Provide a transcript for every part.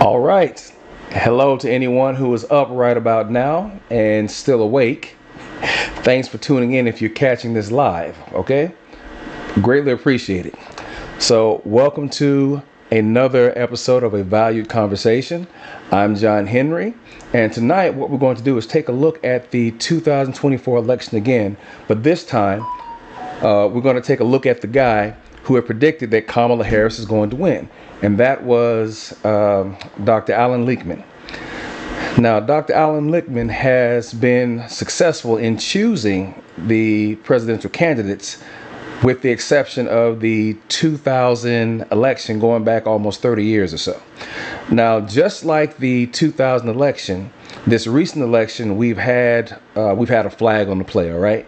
All right. Hello to anyone who is up right about now and still awake. Thanks for tuning in if you're catching this live, okay? Greatly appreciate it. So, welcome to another episode of A Valued Conversation. I'm John Henry, and tonight what we're going to do is take a look at the 2024 election again, but this time we're going to take a look at the guy who had predicted that Kamala Harris is going to win, and that was Dr. Alan Lichtman. Now, Dr. Alan Lichtman has been successful in choosing the presidential candidates, with the exception of the 2000 election going back almost 30 years or so. Now, just like the 2000 election, this recent election, we've had a flag on the play, all right?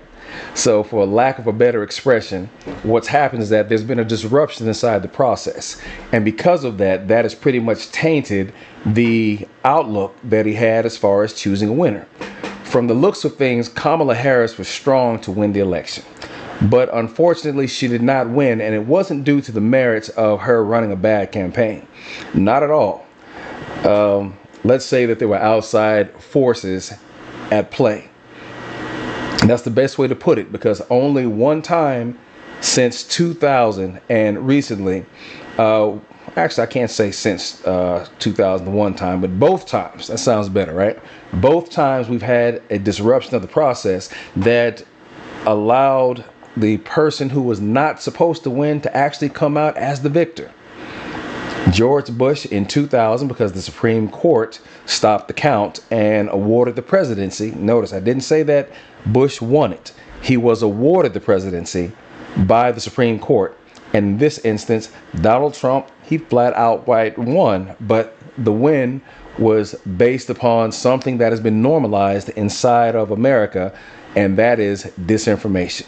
So for lack of a better expression, what's happened is that there's been a disruption inside the process. And because of that, that has pretty much tainted the outlook that he had as far as choosing a winner. From the looks of things, Kamala Harris was strong to win the election. But unfortunately, she did not win, and it wasn't due to the merits of her running a bad campaign. Not at all. Let's say that there were outside forces at play. And that's the best way to put it, because only one time since 2000 and recently, actually I can't say since 2001 time, but both times, that sounds better, right? Both times we've had a disruption of the process that allowed the person who was not supposed to win to actually come out as the victor. George Bush in 2000, because the Supreme Court stopped the count and awarded the presidency. Notice I didn't say that Bush won it. He was awarded the presidency by the Supreme Court. And in this instance, Donald Trump, he flat outright won, but the win was based upon something that has been normalized inside of America, and that is disinformation.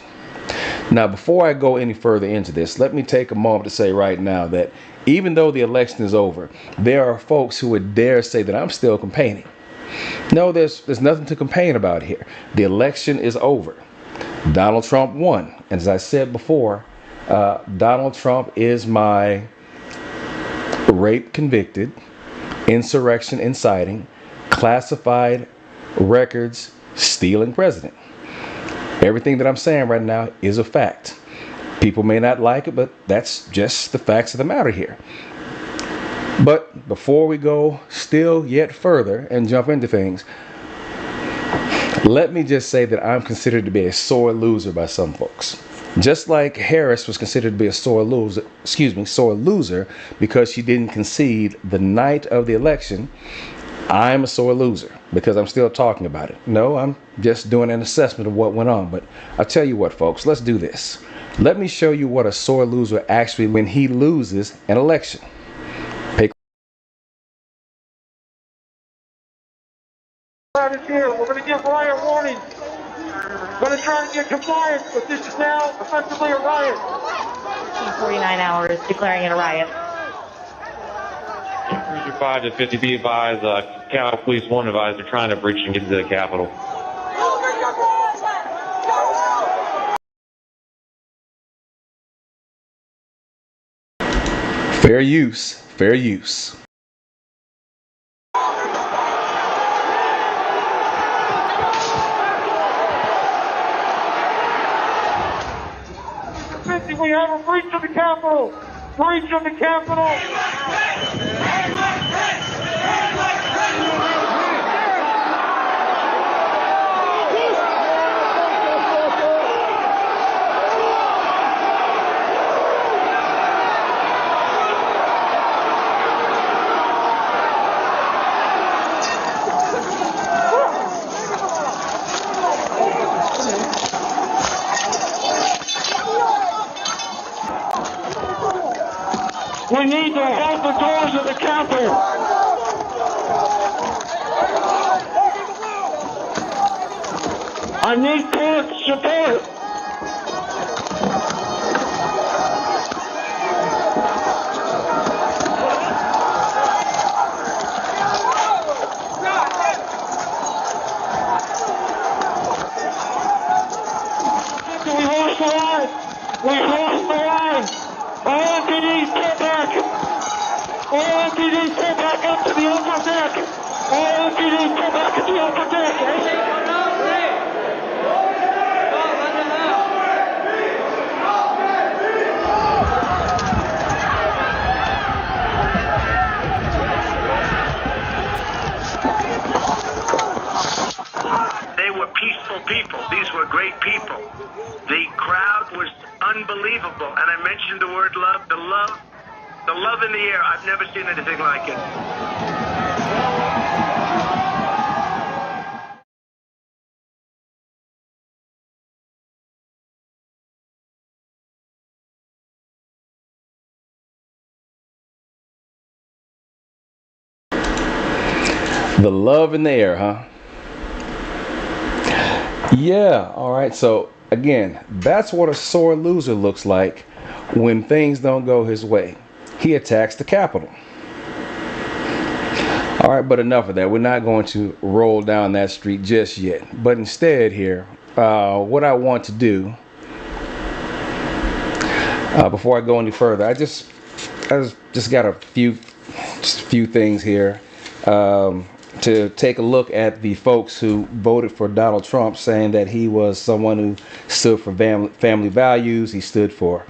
Now, before I go any further into this, let me take a moment to say right now that even though the election is over, there are folks who would dare say that I'm still campaigning. No, there's nothing to campaign about here. The election is over. Donald Trump won. And as I said before, Donald Trump is my rape convicted, insurrection inciting, classified records stealing president. Everything that I'm saying right now is a fact. People may not like it, but that's just the facts of the matter here. But before we go still yet further and jump into things, let me just say that I'm considered to be a sore loser by some folks. Just like Harris was considered to be a sore loser because she didn't concede the night of the election, I'm a sore loser because I'm still talking about it. No, I'm just doing an assessment of what went on. But I'll tell you what, folks, let's do this. Let me show you what a sore loser actually when he loses an election. Here. We're going to give riot warning. We're going to try to get compliance, but this is now effectively a riot. 49 hours declaring it a riot. 5 to 50 be advised, Capitol Police 1 advised they're trying to breach and get to the Capitol. Fair use, fair use. We have a breach of the Capitol! Breach of the Capitol! We need to hold the doors of the Capitol. I need court support. We lost the line. We lost the line. All entities, get back. All LTDs pull back up to the upper deck. All LTDs pull back to the upper deck. They were peaceful people. These were great people. The crowd was unbelievable. And I mentioned the word love, the love in the air. I've never seen anything like it. The love in the air, huh? Yeah, all right. So again, that's what a sore loser looks like when things don't go his way. He attacks the Capitol. All right, but enough of that. We're not going to roll down that street just yet. But instead here, what I want to do, before I go any further, I just got a few things here. To take a look at the folks who voted for Donald Trump, saying that he was someone who stood for family values, he stood for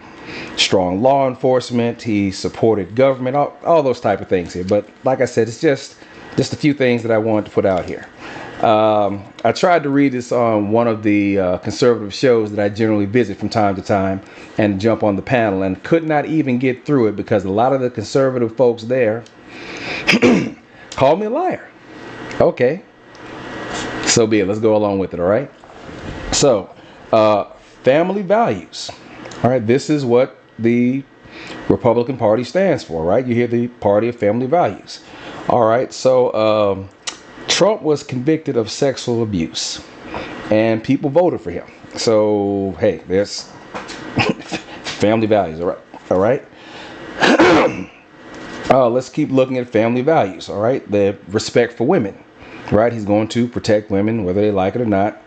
strong law enforcement, he supported government, all those type of things here. But like I said, it's just a few things that I wanted to put out here. I tried to read this on one of the conservative shows that I generally visit from time to time and jump on the panel, and could not even get through it because a lot of the conservative folks there called me a liar. Okay, so be it. Let's go along with it, all right? So, family values. All right, this is what the Republican Party stands for, right? You hear the Party of Family Values. All right, so Trump was convicted of sexual abuse, and people voted for him. So, hey, there's family values, all right? Let's keep looking at family values, all right? The respect for women. Right, he's going to protect women, whether they like it or not.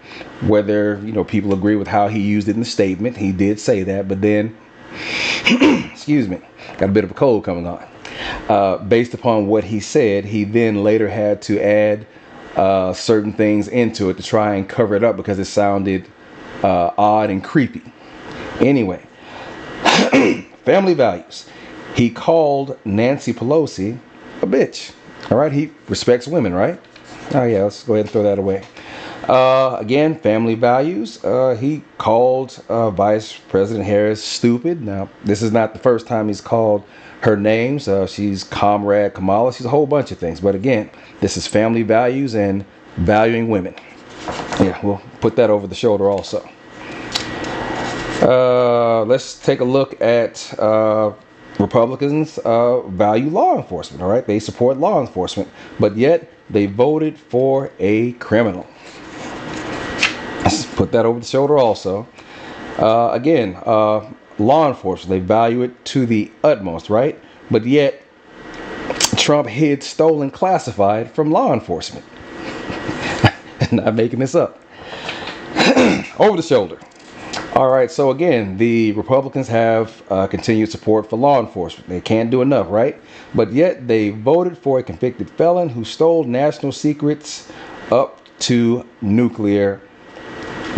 Whether people agree with how he used it in the statement, he did say that. But then, excuse me, got a bit of a cold coming on. Based upon what he said, he then later had to add certain things into it to try and cover it up because it sounded odd and creepy. Anyway, family values. He called Nancy Pelosi a bitch. All right, he respects women, right? Oh yeah, let's go ahead and throw that away. Again, family values. He called Vice President Harris stupid. Now, this is not the first time he's called her names. She's Comrade Kamala. She's a whole bunch of things. But again, this is family values and valuing women. Yeah, we'll put that over the shoulder also. Let's take a look at Republicans value law enforcement. All right, they support law enforcement, but yet they voted for a criminal. Let's put that over the shoulder also. Again, law enforcement, they value it to the utmost, right? But yet Trump hid stolen classified from law enforcement. Not making this up. Over the shoulder. All right, so again, the Republicans have continued support for law enforcement. They can't do enough, right? But yet they voted for a convicted felon who stole national secrets up to nuclear,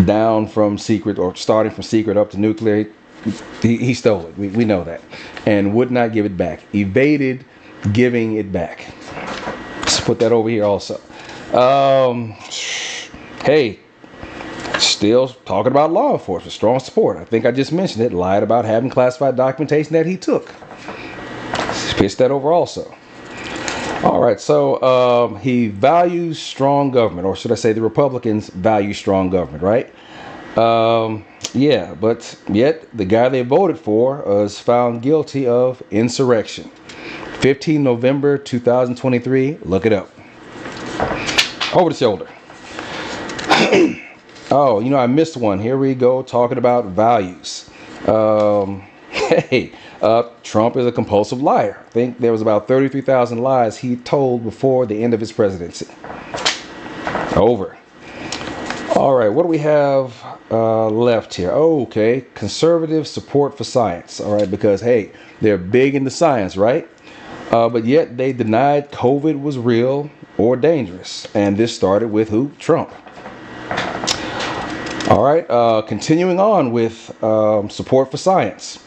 down from secret, or starting from secret up to nuclear. He stole it. We know that. And would not give it back. Evaded giving it back. Let's put that over here also. Hey. Still talking about law enforcement, strong support. I think I just mentioned it. Lied about having classified documentation that he took. Pitched that over also. All right, so he values strong government, or should I say the Republicans value strong government, right? Yeah, but yet the guy they voted for was found guilty of insurrection. 15 November 2023, look it up. Over the shoulder. Oh, I missed one. Here we go, talking about values. Hey, Trump is a compulsive liar. I think there was about 33,000 lies he told before the end of his presidency. Over. All right, what do we have left here? Oh, okay, conservative support for science. All right, because, hey, they're big into science, right? But yet they denied COVID was real or dangerous. And this started with who? Trump. All right, continuing on with support for science.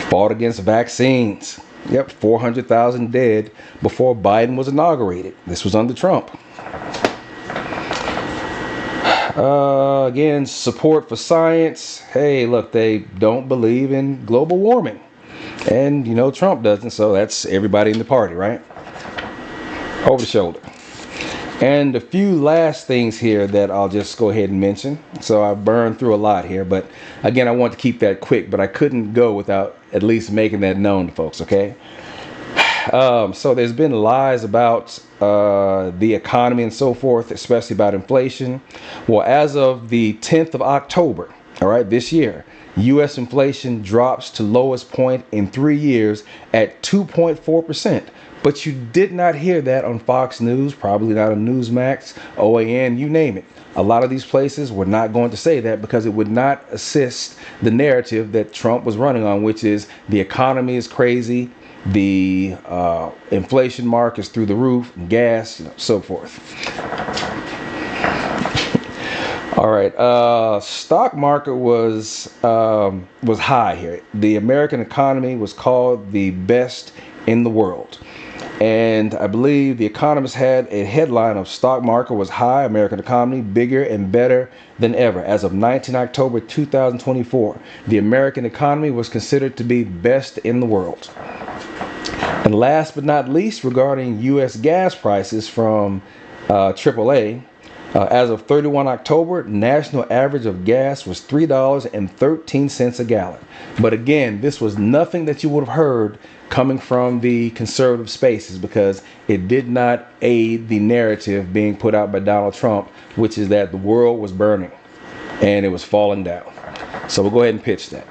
Fought against vaccines. Yep, 400,000 dead before Biden was inaugurated. This was under Trump. Again, support for science. Hey, look, they don't believe in global warming. And, you know, Trump doesn't, so that's everybody in the party, right? Over the shoulder. And a few last things here that I'll just go ahead and mention. So I burned through a lot here, but again, I want to keep that quick, but I couldn't go without at least making that known to folks, okay? So there's been lies about the economy and so forth, especially about inflation. Well, as of the 10th of October, all right, this year, U.S. inflation drops to lowest point in 3 years at 2.4%. But you did not hear that on Fox News, probably not on Newsmax, OAN, you name it. A lot of these places were not going to say that because it would not assist the narrative that Trump was running on, which is the economy is crazy, the inflation mark is through the roof, gas, you know, so forth. All right, stock market was high here. The American economy was called the best in the world. And I believe the Economist had a headline of stock market was high, American economy bigger and better than ever. As of 19 October 2024, the American economy was considered to be best in the world. And last but not least, regarding U.S. gas prices from AAA, as of 31 October, national average of gas was $3.13 a gallon. But again, this was nothing that you would have heard coming from the conservative spaces because it did not aid the narrative being put out by Donald Trump, which is that the world was burning and it was falling down. So we'll go ahead and pitch that.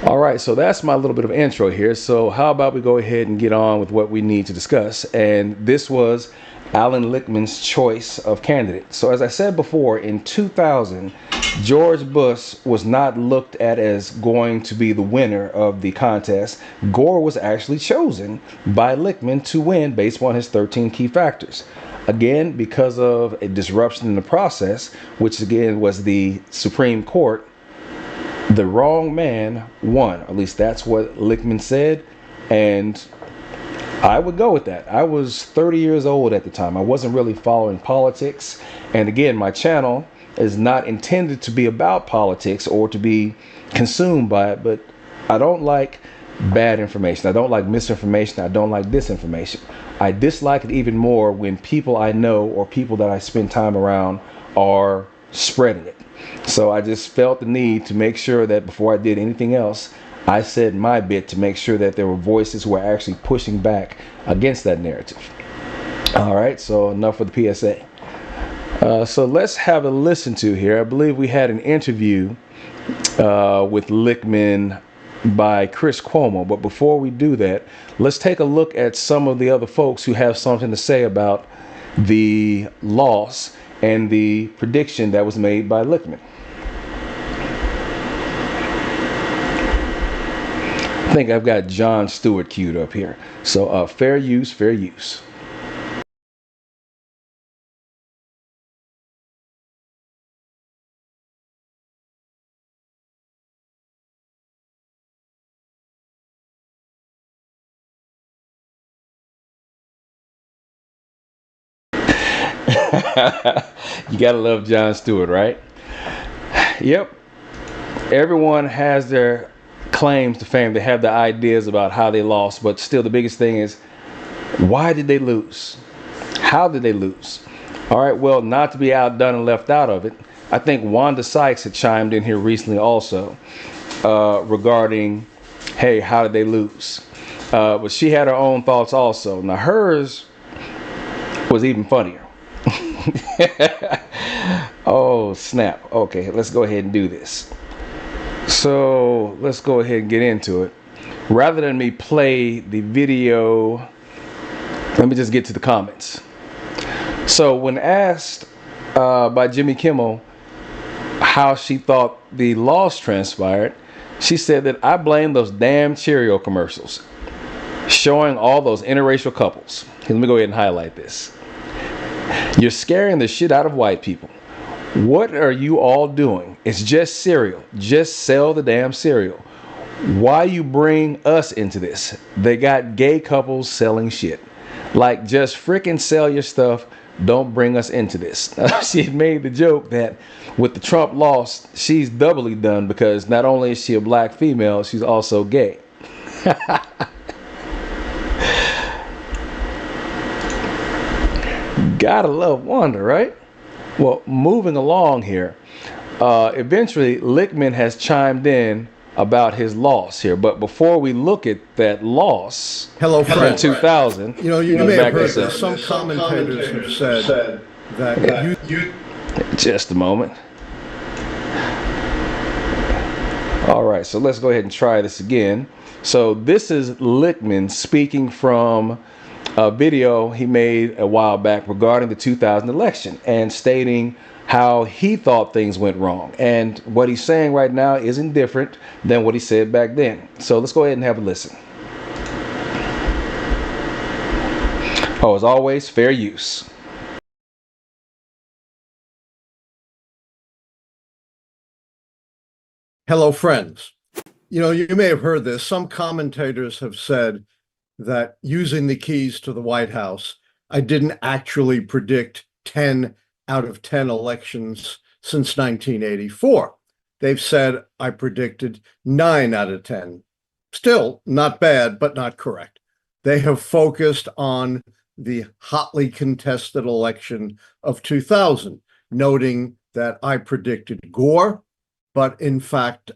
All right, so that's my little bit of intro here. So how about we go ahead and get on with what we need to discuss? And this was Alan Lichtman's choice of candidate. So as I said before, in 2000, George Bush was not looked at as going to be the winner of the contest. Gore was actually chosen by Lichtman to win based on his 13 key factors. Again, because of a disruption in the process, which again was the Supreme Court, the wrong man won. At least that's what Lichtman said. And I would go with that. I was 30 years old at the time. I wasn't really following politics. And again, my channel is not intended to be about politics or to be consumed by it, but I don't like bad information. I don't like misinformation. I don't like disinformation. I dislike it even more when people I know or people that I spend time around are spreading it. So I just felt the need to make sure that before I did anything else, I said my bit to make sure that there were voices who were actually pushing back against that narrative. All right, so enough with the PSA. So let's have a listen to here. I believe we had an interview with Lichtman by Chris Cuomo. But before we do that, let's take a look at some of the other folks who have something to say about the loss and the prediction that was made by Lichtman. I think I've got Jon Stewart queued up here. So fair use, fair use. You gotta love Jon Stewart, right? Yep. Everyone has their claims to fame. They have the ideas about how they lost, but still the biggest thing is, why did they lose? How did they lose? All right, well, not to be outdone and left out of it, I think Wanda Sykes had chimed in here recently also regarding, hey, how did they lose? But she had her own thoughts also. Now hers was even funnier. Oh snap. Okay, let's go ahead and do this. So let's go ahead and get into it. Rather than me play the video, let me just get to the comments. So when asked by Jimmy Kimmel how she thought the loss transpired, she said that I blame those damn Cheerio commercials. showing all those interracial couples. Let me go ahead and highlight this. You're scaring the shit out of white people. What are you all doing? It's just cereal. Just sell the damn cereal. Why you bring us into this? They got gay couples selling shit. Like, just freaking sell your stuff. Don't bring us into this. She made the joke that with the Trump loss, she's doubly done because not only is she a black female, she's also gay. Gotta love Wanda, right? Well, moving along here, eventually Lichtman has chimed in about his loss here. But before we look at that loss, in 2000, you may have heard that some commentators have said that just a moment. All right, so let's go ahead and try this again. So this is Lichtman speaking from a video he made a while back regarding the 2000 election and stating how he thought things went wrong. And what he's saying right now isn't different than what he said back then. So let's go ahead and have a listen. Oh, as always, fair use. Hello, friends. You may have heard this. Some commentators have said that using the keys to the White House, I didn't actually predict 10 out of 10 elections since 1984. They've said I predicted 9 out of 10. Still not bad, but not correct. They have focused on the hotly contested election of 2000, noting that I predicted Gore, but in fact,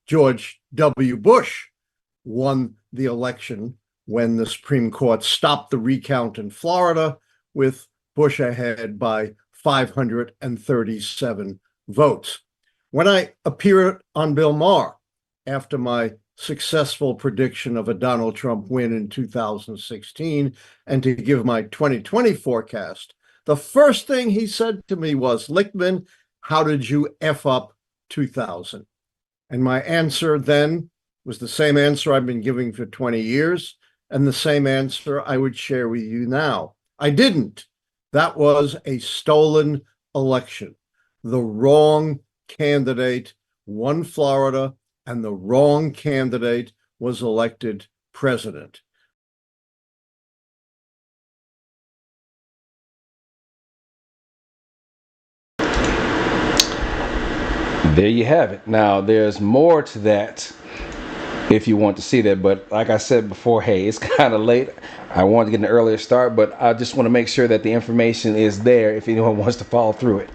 George W. Bush won the election when the Supreme Court stopped the recount in Florida, with Bush ahead by 537 votes. When I appeared on Bill Maher after my successful prediction of a Donald Trump win in 2016 and to give my 2020 forecast, the first thing he said to me was, "Lichtman, how did you F up 2000? And my answer then was the same answer I've been giving for 20 years and the same answer I would share with you now. I didn't. That was a stolen election. The wrong candidate won Florida, and the wrong candidate was elected president." There you have it. Now, there's more to that if you want to see that. But like I said before, hey, it's kind of late. I wanted to get an earlier start, but I just want to make sure that the information is there if anyone wants to follow through it.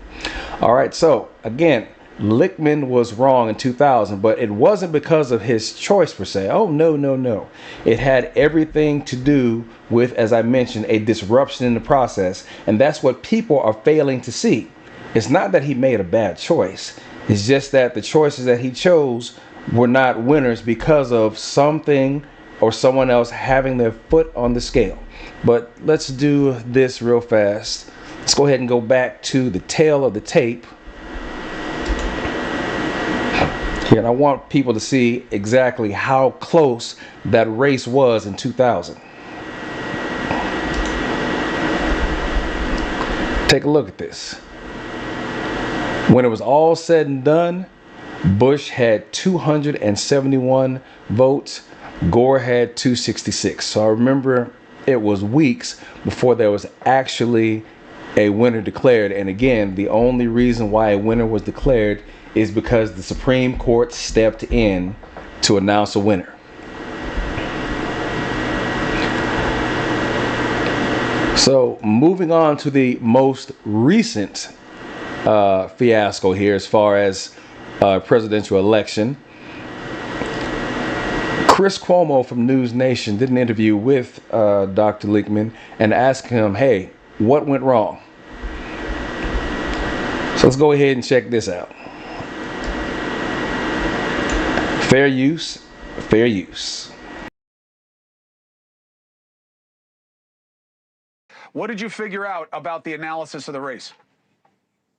All right, so again, Lichtman was wrong in 2000, but it wasn't because of his choice per se. Oh, no, no, no. It had everything to do with, as I mentioned, a disruption in the process. And that's what people are failing to see. It's not that he made a bad choice. It's just that the choices that he chose were not winners because of something or someone else having their foot on the scale. But let's do this real fast. Let's go ahead and go back to the tail of the tape. Here, and I want people to see exactly how close that race was in 2000. Take a look at this. When it was all said and done, Bush had 271 votes. Gore had 266. So I remember it was weeks before there was actually a winner declared. And again, the only reason why a winner was declared is because the Supreme Court stepped in to announce a winner. So moving on to the most recent fiasco here as far as presidential election. Chris Cuomo from News Nation did an interview with Dr. Lichtman and asked him, hey, what went wrong? So let's go ahead and check this out. Fair use, fair use. What did you figure out about the analysis of the race?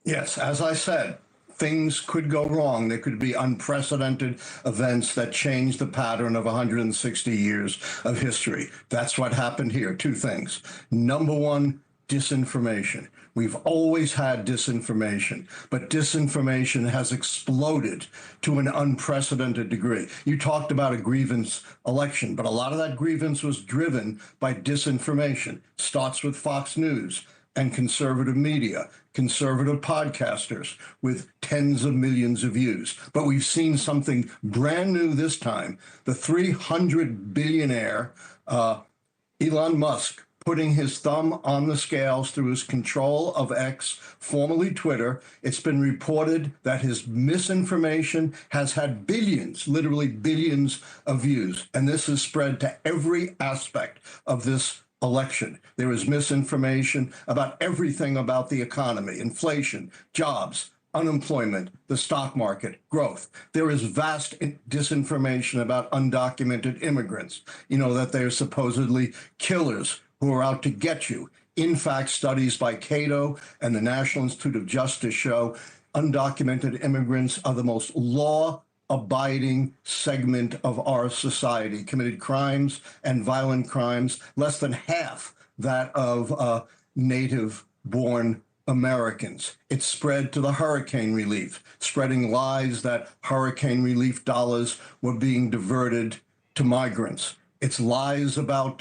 Yes, as I said, things could go wrong. There could be unprecedented events that change the pattern of 160 years of history. That's what happened here. Two things. Number one, disinformation. We've always had disinformation, but disinformation has exploded to an unprecedented degree. You talked about a grievance election, but a lot of that grievance was driven by disinformation. Starts with Fox News and conservative media, conservative podcasters with tens of millions of views. But we've seen something brand new this time. The 300 billionaire Elon Musk putting his thumb on the scales through his control of X, formerly Twitter. It's been reported that his misinformation has had billions, literally billions of views. And this has spread to every aspect of this election. There is misinformation about everything about the economy, inflation, jobs, unemployment, the stock market, growth. There is vast disinformation about undocumented immigrants, that they're supposedly killers who are out to get you. In fact, studies by Cato and the National Institute of Justice show undocumented immigrants are the most law-abiding segment of our society, committed crimes and violent crimes, less than half that of native-born Americans. It spread to the hurricane relief, spreading lies that hurricane relief dollars were being diverted to migrants. It's lies about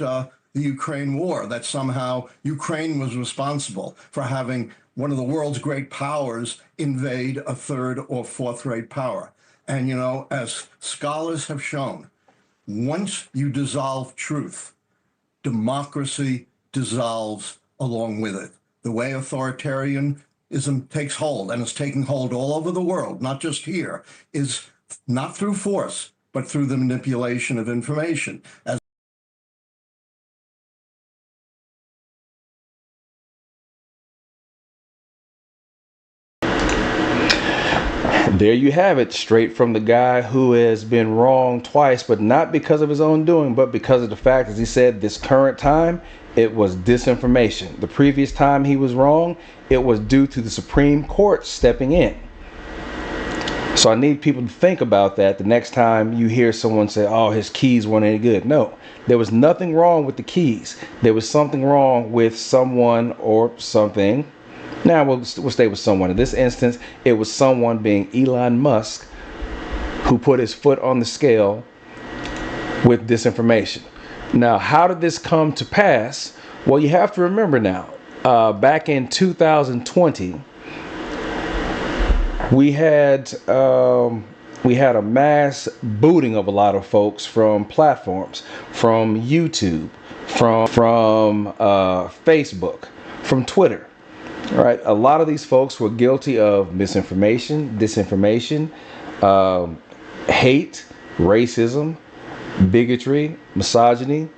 the Ukraine war, that somehow Ukraine was responsible for having one of the world's great powers invade a third or fourth-rate power. And, as scholars have shown, once you dissolve truth, democracy dissolves along with it. The way authoritarianism takes hold, and it's taking hold all over the world, not just here, is not through force, but through the manipulation of information. There you have it, straight from the guy who has been wrong twice, but not because of his own doing, but because of the fact, as he said, this current time, it was disinformation. The previous time he was wrong, it was due to the Supreme Court stepping in. So I need people to think about that the next time you hear someone say, oh, his keys weren't any good. No, there was nothing wrong with the keys. There was something wrong with someone or something. Now we'll stay with someone. In this instance, it was someone being Elon Musk who put his foot on the scale with disinformation. Now, how did this come to pass? Well, you have to remember now, back in 2020, we had a mass booting of a lot of folks from platforms, from YouTube, from Facebook, from Twitter. Right, a lot of these folks were guilty of misinformation, disinformation, hate, racism, bigotry, misogyny,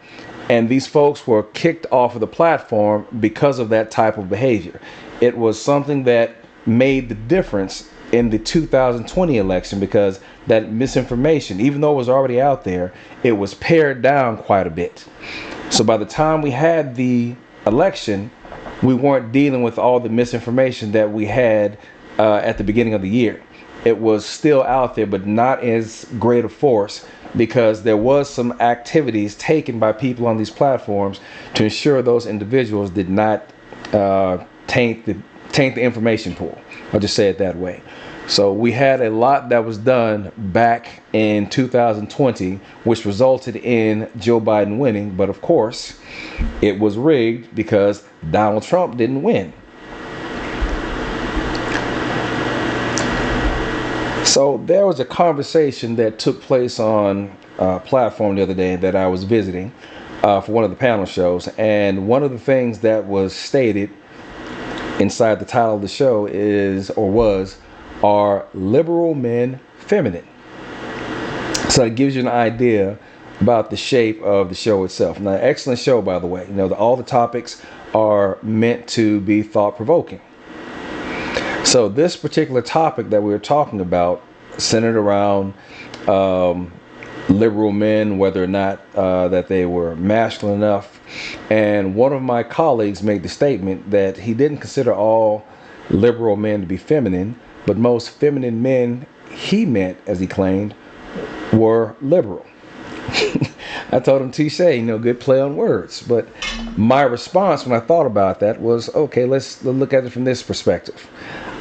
and these folks were kicked off of the platform because of that type of behavior. It was something that made the difference in the 2020 election, because that misinformation, even though it was already out there, it was pared down quite a bit. So by the time we had the election, we weren't dealing with all the misinformation that we had at the beginning of the year. It was still out there, but not as great a force, because there was some activities taken by people on these platforms to ensure those individuals did not taint the information pool. I'll just say it that way. So we had a lot that was done back in 2020, which resulted in Joe Biden winning. But of course, it was rigged because Donald Trump didn't win. So there was a conversation that took place on a platform the other day that I was visiting for one of the panel shows. And one of the things that was stated inside the title of the show was, are liberal men feminine? So it gives you an idea about the shape of the show itself. Now, excellent show, by the way. All the topics are meant to be thought-provoking. So this particular topic that we were talking about centered around liberal men, whether or not that they were masculine enough. And one of my colleagues made the statement that he didn't consider all liberal men to be feminine, but most feminine men he meant, as he claimed, were liberal. I told him, touche, good play on words. But my response when I thought about that was, okay, let's look at it from this perspective.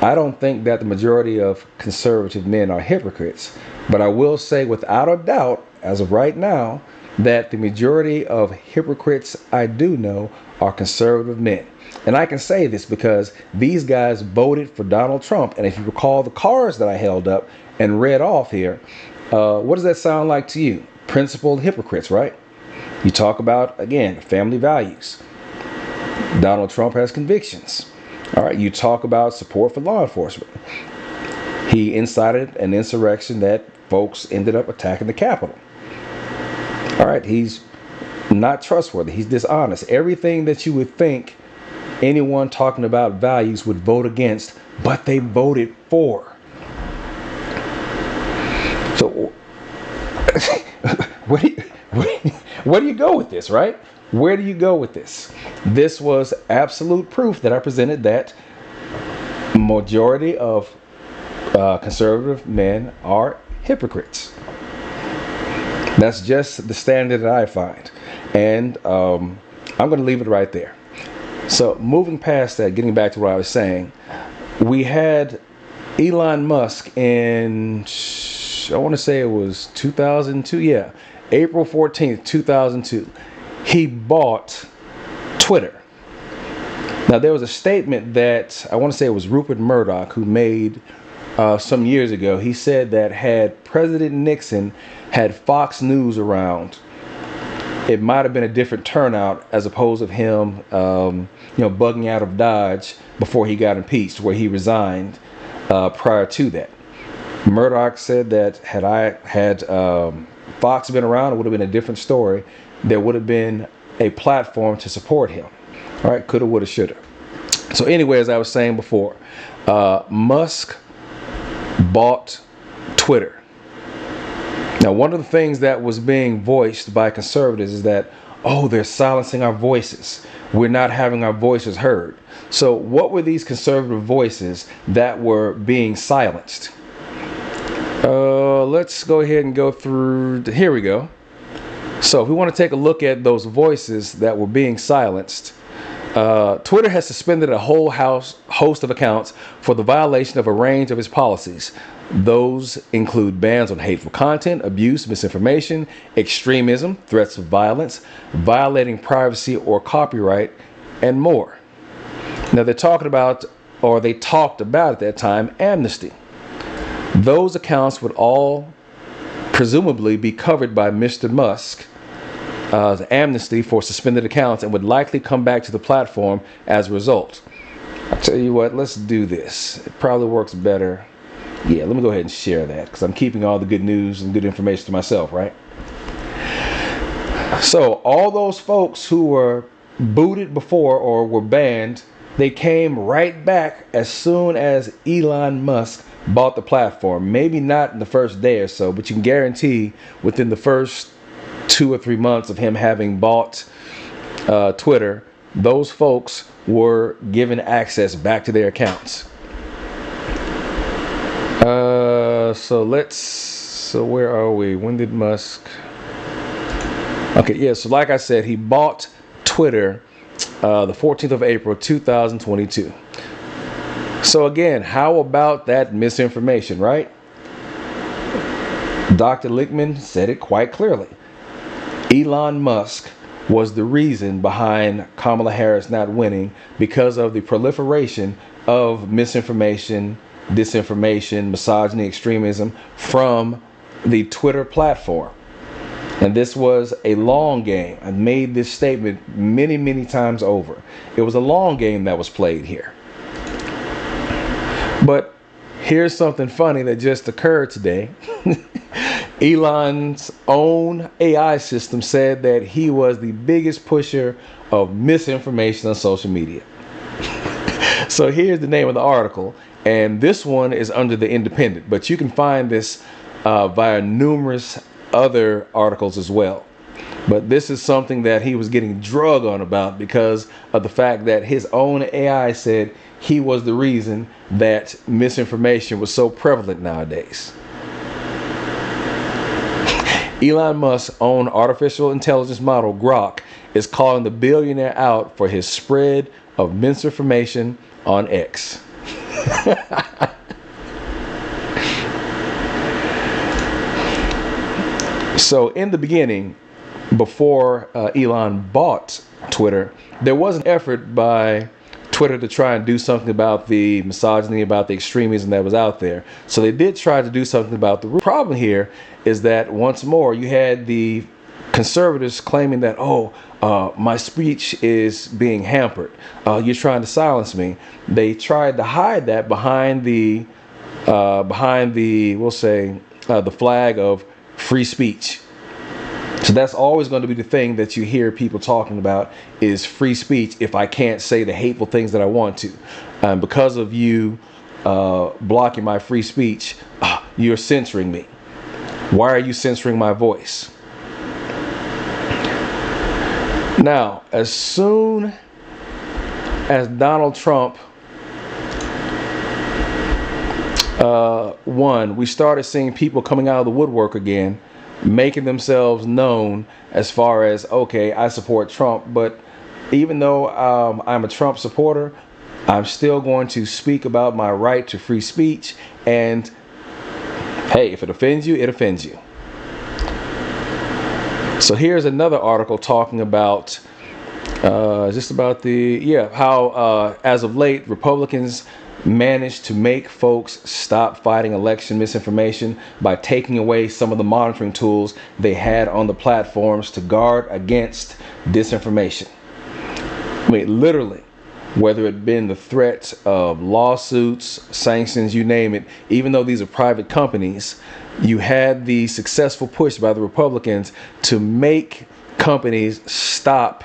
I don't think that the majority of conservative men are hypocrites, but I will say without a doubt, as of right now, that the majority of hypocrites I do know are conservative men. And I can say this because these guys voted for Donald Trump. And if you recall the cards that I held up and read off here, what does that sound like to you? Principled hypocrites, right? You talk about, again, family values. Donald Trump has convictions. All right, you talk about support for law enforcement. He incited an insurrection that folks ended up attacking the Capitol. All right, he's not trustworthy. He's dishonest. Everything that you would think anyone talking about values would vote against, but they voted for. So where do you go with this, right? Where do you go with this? This was absolute proof that I presented that majority of conservative men are hypocrites. That's just the standard that I find. And I'm going to leave it right there. So moving past that, getting back to what I was saying, we had Elon Musk in, I want to say it was 2002. Yeah, April 14th, 2002. He bought Twitter. Now, there was a statement that I want to say it was Rupert Murdoch who made some years ago. He said that had President Nixon had Fox News around, it might have been a different turnout as opposed to him, bugging out of Dodge before he got impeached, where he resigned prior to that. Murdoch said that had Fox been around, it would have been a different story. There would have been a platform to support him. All right, coulda, woulda, shoulda. So anyway, as I was saying before, Musk bought Twitter. Now, one of the things that was being voiced by conservatives is that, oh, they're silencing our voices. We're not having our voices heard. So what were these conservative voices that were being silenced? Let's go ahead and go through. Here we go. So if we want to take a look at those voices that were being silenced, Twitter has suspended a whole host of accounts for the violation of a range of its policies. Those include bans on hateful content, abuse, misinformation, extremism, threats of violence, violating privacy or copyright, and more. Now they're talking about, or they talked about at that time, amnesty. Those accounts would all presumably be covered by Mr. Musk. Amnesty for suspended accounts, and would likely come back to the platform as a result. I'll tell you what, let's do this. It probably works better. Yeah, let me go ahead and share that because I'm keeping all the good news and good information to myself, right? So all those folks who were booted before or were banned, they came right back as soon as Elon Musk bought the platform. Maybe not in the first day or so, but you can guarantee within the first 2 or 3 months of him having bought Twitter, those folks were given access back to their accounts. So where are we? When did Musk? Okay, yeah, so like I said, he bought Twitter the 14th of April, 2022. So again, how about that misinformation, right? Dr. Lichtman said it quite clearly. Elon Musk was the reason behind Kamala Harris not winning because of the proliferation of misinformation, disinformation, misogyny, extremism from the Twitter platform. And this was a long game. I made this statement many, many times over. It was a long game that was played here. But here's something funny that just occurred today. Elon's own AI system said that he was the biggest pusher of misinformation on social media. So here's the name of the article, and this one is under The Independent, but you can find this via numerous other articles as well. But this is something that he was getting drug on about because of the fact that his own AI said he was the reason that misinformation was so prevalent nowadays. Elon Musk's own artificial intelligence model, Grok, is calling the billionaire out for his spread of misinformation on X. So in the beginning, before Elon bought Twitter, there was an effort by Twitter to try and do something about the misogyny, about the extremism that was out there. So they did try to do something about the problem here is that once more you had the conservatives claiming that, oh, my speech is being hampered. You're trying to silence me. They tried to hide that behind the we'll say the flag of free speech. So that's always going to be the thing that you hear people talking about is free speech if I can't say the hateful things that I want to. Because of you blocking my free speech, you're censoring me. Why are you censoring my voice? Now, as soon as Donald Trump won, we started seeing people coming out of the woodwork again, making themselves known as far as, okay, I support Trump, but even though I'm a Trump supporter, I'm still going to speak about my right to free speech, and hey, if it offends you, it offends you. So here's another article talking about just about how as of late Republicans managed to make folks stop fighting election misinformation by taking away some of the monitoring tools they had on the platforms to guard against disinformation. I mean, literally, whether it been the threats of lawsuits, sanctions, you name it, even though these are private companies, you had the successful push by the Republicans to make companies stop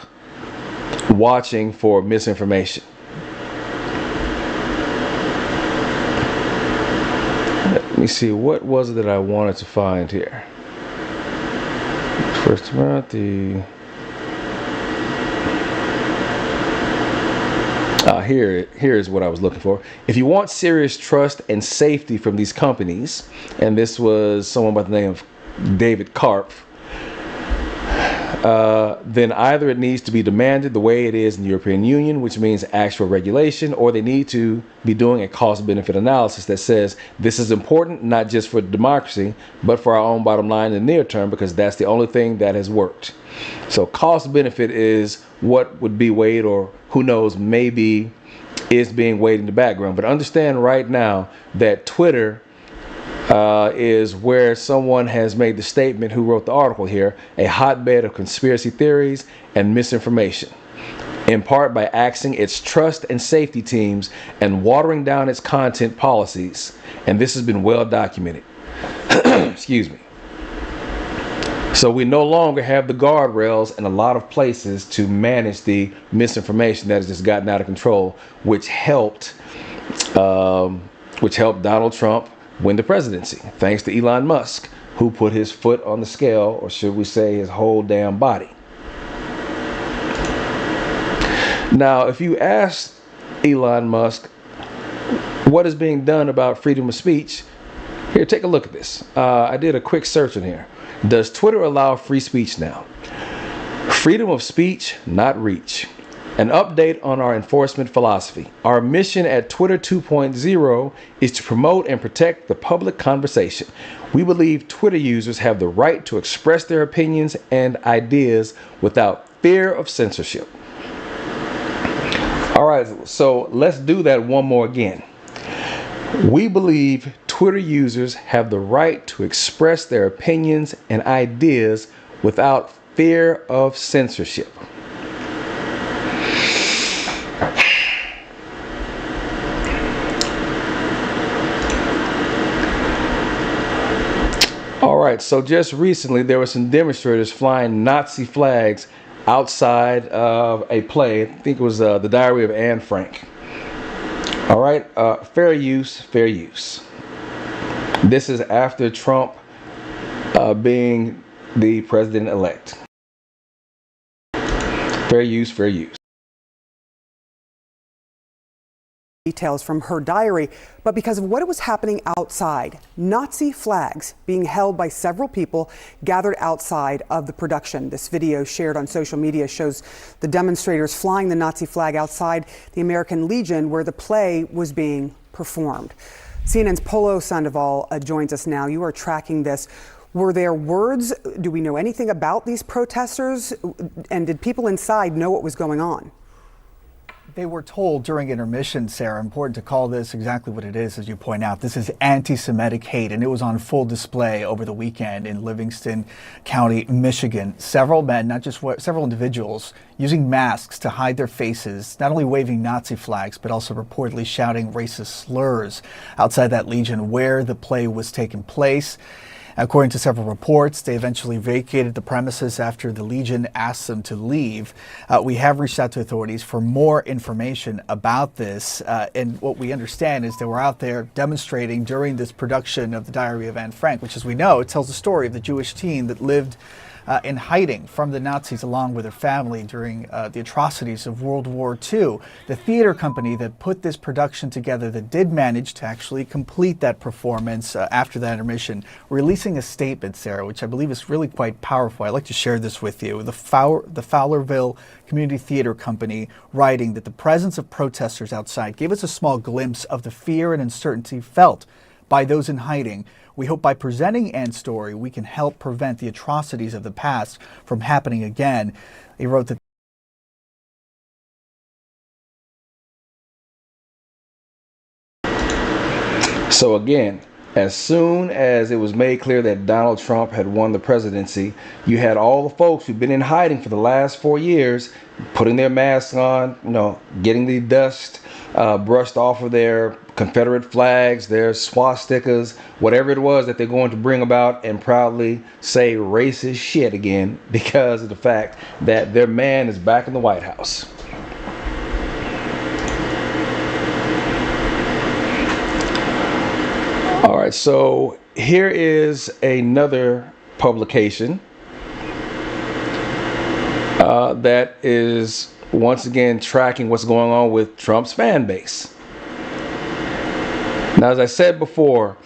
watching for misinformation. Let me see, what was it that I wanted to find here? First about here's what I was looking for. If you want serious trust and safety from these companies, and this was someone by the name of David Karpf, then either it needs to be demanded the way it is in the European Union, which means actual regulation, or they need to be doing a cost-benefit analysis that says this is important not just for democracy, but for our own bottom line in the near term, because that's the only thing that has worked. So cost-benefit is what would be weighed, or who knows, maybe is being weighed in the background. But understand right now that Twitter is where someone has made the statement, who wrote the article here, a hotbed of conspiracy theories and misinformation, in part by axing its trust and safety teams and watering down its content policies. And this has been well documented. Excuse me. So we no longer have the guardrails in a lot of places to manage the misinformation that has just gotten out of control, which helped Donald Trump win the presidency, thanks to Elon Musk, who put his foot on the scale, or should we say his whole damn body. Now, if you ask Elon Musk what is being done about freedom of speech, here, take a look at this. I did a quick search in here. Does Twitter allow free speech now? Freedom of speech, not reach. An update on our enforcement philosophy. Our mission at Twitter 2.0 is to promote and protect the public conversation. We believe Twitter users have the right to express their opinions and ideas without fear of censorship. All right, so let's do that one more again. We believe Twitter users have the right to express their opinions and ideas without fear of censorship. All right, so just recently there were some demonstrators flying Nazi flags outside of a play. I think it was The Diary of Anne Frank. All right, fair use, fair use. This is after Trump being the president-elect. Fair use, fair use. Details from her diary, but because of what was happening outside, Nazi flags being held by several people gathered outside of the production. This video shared on social media shows the demonstrators flying the Nazi flag outside the American Legion where the play was being performed. CNN's Polo Sandoval joins us now. You are tracking this. Were there words? Do we know anything about these protesters? And did people inside know what was going on? They were told during intermission, Sarah, important to call this exactly what it is, as you point out. This is anti-Semitic hate, and it was on full display over the weekend in Livingston County, Michigan. Several men, not just several individuals, using masks to hide their faces, not only waving Nazi flags, but also reportedly shouting racist slurs outside that Legion where the play was taking place. According to several reports, they eventually vacated the premises after the Legion asked them to leave. We have reached out to authorities for more information about this. And what we understand is they were out there demonstrating during this production of the Diary of Anne Frank, which, as we know, it tells the story of the Jewish teen that lived in hiding from the Nazis along with her family during the atrocities of World War II. The theater company that put this production together, that did manage to actually complete that performance after that intermission, releasing a statement, Sarah, which I believe is really quite powerful. I'd like to share this with you. The Fowlerville Community Theater Company writing that the presence of protesters outside gave us a small glimpse of the fear and uncertainty felt by those in hiding. We hope by presenting Anne's story, we can help prevent the atrocities of the past from happening again. He wrote that So again, as soon as it was made clear that Donald Trump had won the presidency, you had all the folks who've been in hiding for the last 4 years, putting their masks on, getting the dust brushed off of their Confederate flags, their swastikas, whatever it was that they're going to bring about and proudly say racist shit again because of the fact that their man is back in the White House. All right, so here is another publication that is once again tracking what's going on with Trump's fan base. Now, as I said before,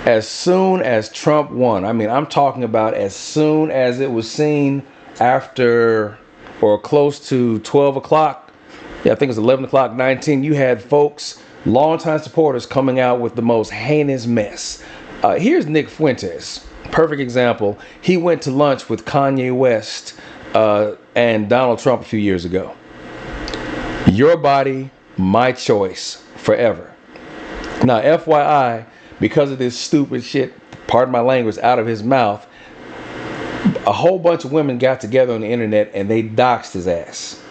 as soon as Trump won, I'm talking about as soon as it was seen after or close to 12 o'clock, I think it was 11 o'clock 19, you had folks, longtime supporters, coming out with the most heinous mess. Here's Nick Fuentes, perfect example. He went to lunch with Kanye West and Donald Trump a few years ago. Your body, my choice, forever. Now, FYI, because of this stupid shit, pardon my language, out of his mouth, a whole bunch of women got together on the internet and they doxed his ass.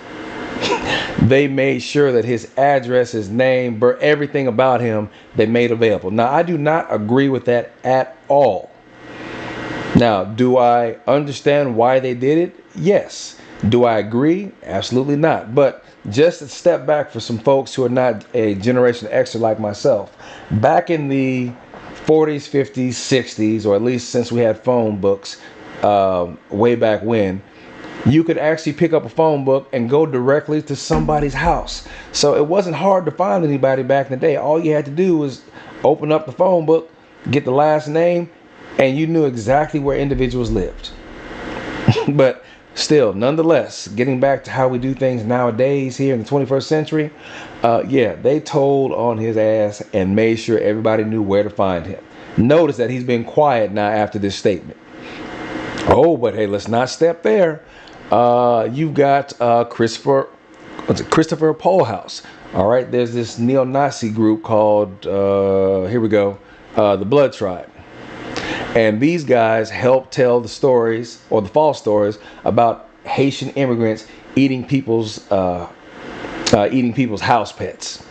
They made sure that his address, his name, everything about him, they made available. Now, I do not agree with that at all. Now, do I understand why they did it? Yes. Do I agree? Absolutely not. But just a step back for some folks who are not a Generation Xer like myself. Back in the 40s, 50s, 60s, or at least since we had phone books way back when, you could actually pick up a phone book and go directly to somebody's house. So it wasn't hard to find anybody back in the day. All you had to do was open up the phone book, get the last name, and you knew exactly where individuals lived. But still, nonetheless, getting back to how we do things nowadays here in the 21st century, they told on his ass and made sure everybody knew where to find him. Notice that he's been quiet now after this statement. Oh, but hey, let's not step there. You've got Christopher Polehouse. All right, there's this neo-Nazi group called, the Blood Tribe. And these guys help tell the stories, or the false stories, about Haitian immigrants eating people's house pets.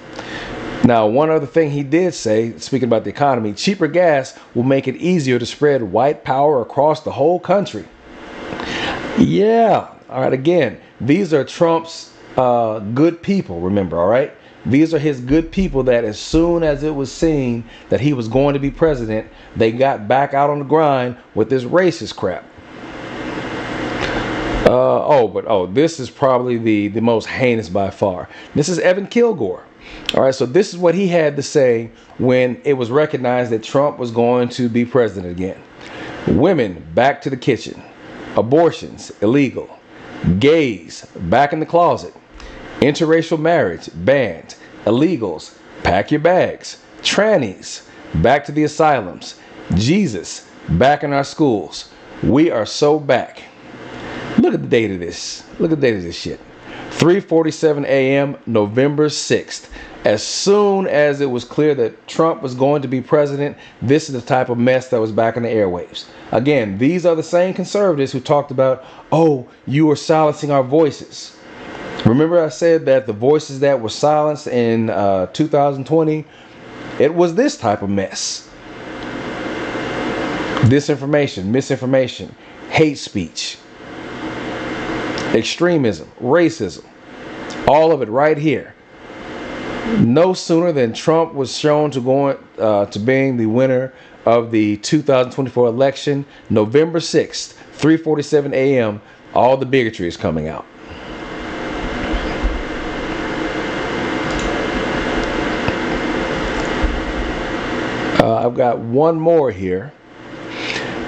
Now, one other thing he did say, speaking about the economy, cheaper gas will make it easier to spread white power across the whole country. Yeah, all right, again, these are Trump's good people, remember, all right? These are his good people that as soon as it was seen that he was going to be president, they got back out on the grind with this racist crap. This is probably the most heinous by far. This is Evan Kilgore. All right, so this is what he had to say when it was recognized that Trump was going to be president again. Women, back to the kitchen. Abortions, illegal. Gays, back in the closet. Interracial marriage, banned. Illegals, pack your bags. Trannies, back to the asylums. Jesus, back in our schools. We are so back. Look at the date of this. Look at the date of this shit. 3:47 a.m. November 6th. As soon as it was clear that Trump was going to be president, this is the type of mess that was back in the airwaves. Again, these are the same conservatives who talked about, oh, you are silencing our voices. Remember I said that the voices that were silenced in 2020, it was this type of mess. Disinformation, misinformation, hate speech, extremism, racism, all of it right here. No sooner than Trump was shown to being the winner of the 2024 election, November 6th, 3:47 a.m., all the bigotry is coming out. I've got one more here.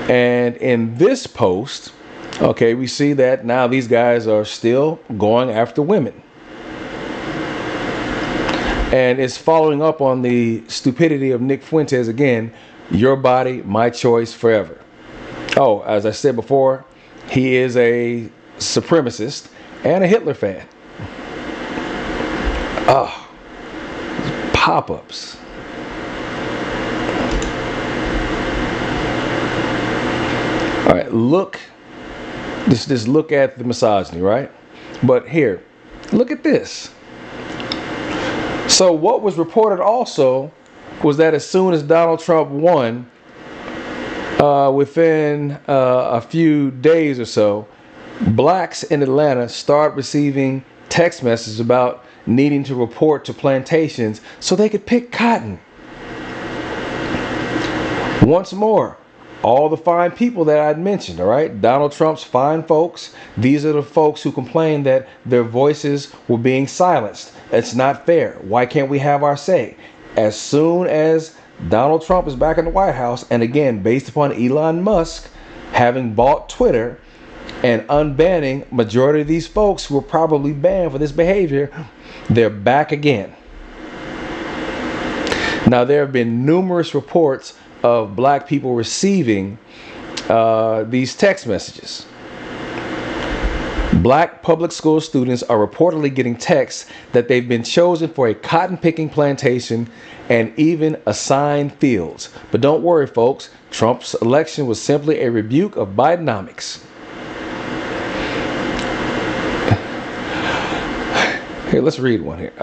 And in this post, okay, we see that now these guys are still going after women. And it's following up on the stupidity of Nick Fuentes again, your body, my choice forever. Oh, as I said before, he is a supremacist and a Hitler fan. Oh, pop-ups. All right, look, just look at the misogyny, right? But here, look at this. So what was reported also was that as soon as Donald Trump won, within a few days or so, blacks in Atlanta start receiving text messages about needing to report to plantations so they could pick cotton. Once more, all the fine people that I'd mentioned, all right? Donald Trump's fine folks, these are the folks who complained that their voices were being silenced. It's not fair. Why can't we have our say? As soon as Donald Trump is back in the White House, and again, based upon Elon Musk having bought Twitter and unbanning majority of these folks who were probably banned for this behavior, they're back again. Now, there have been numerous reports of black people receiving these text messages. Black public school students are reportedly getting texts that they've been chosen for a cotton picking plantation and even assigned fields. But don't worry, folks, Trump's election was simply a rebuke of Bidenomics. Here, let's read one here.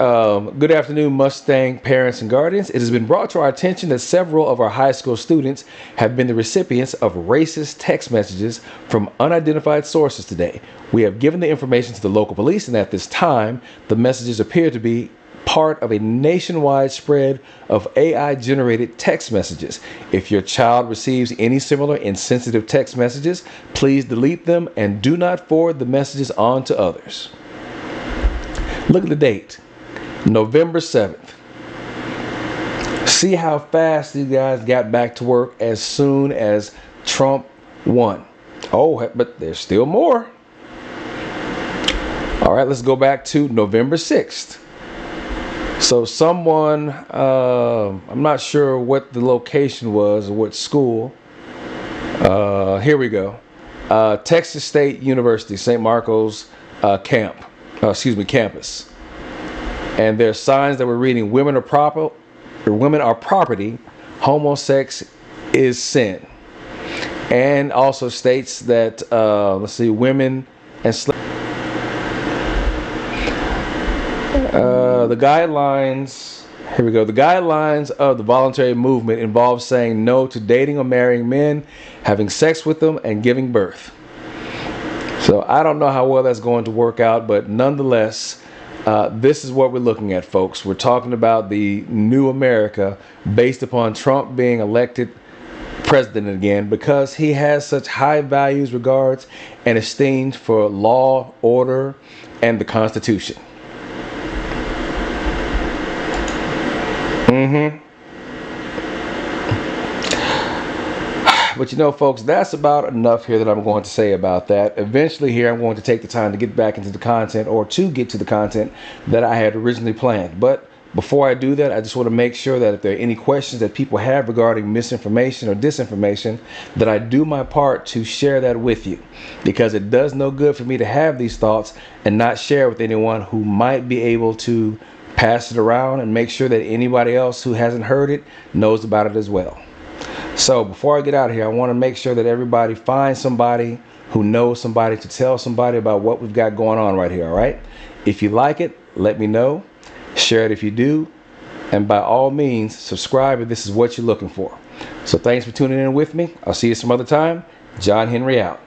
Good afternoon, Mustang parents and guardians. It has been brought to our attention that several of our high school students have been the recipients of racist text messages from unidentified sources today. We have given the information to the local police, and at this time, the messages appear to be part of a nationwide spread of AI-generated text messages. If your child receives any similar insensitive text messages, please delete them and do not forward the messages on to others. Look at the date, November 7th. See how fast these guys got back to work as soon as Trump won. Oh, but there's still more. All right, let's go back to November 6th. So someone, I'm not sure what the location was or what school. Here we go. Texas State University, St. Marcos campus. And there's signs that were reading, women are property, homosex is sin. And also states that, women and the guidelines, here we go. The guidelines of the voluntary movement involve saying no to dating or marrying men, having sex with them, and giving birth. So I don't know how well that's going to work out, but nonetheless, this is what we're looking at, folks. We're talking about the new America based upon Trump being elected president again because he has such high values, regards, and esteem for law, order, and the Constitution. But you know, folks, that's about enough here that I'm going to say about that. Eventually here, I'm going to take the time to get back into the content, or to get to the content that I had originally planned. But before I do that, I just want to make sure that if there are any questions that people have regarding misinformation or disinformation, that I do my part to share that with you, because it does no good for me to have these thoughts and not share with anyone who might be able to pass it around and make sure that anybody else who hasn't heard it knows about it as well. So before I get out of here, I want to make sure that everybody finds somebody who knows somebody to tell somebody about what we've got going on right here, all right? If you like it, let me know. Share it if you do. And by all means, subscribe if this is what you're looking for. So thanks for tuning in with me. I'll see you some other time. John Henry out.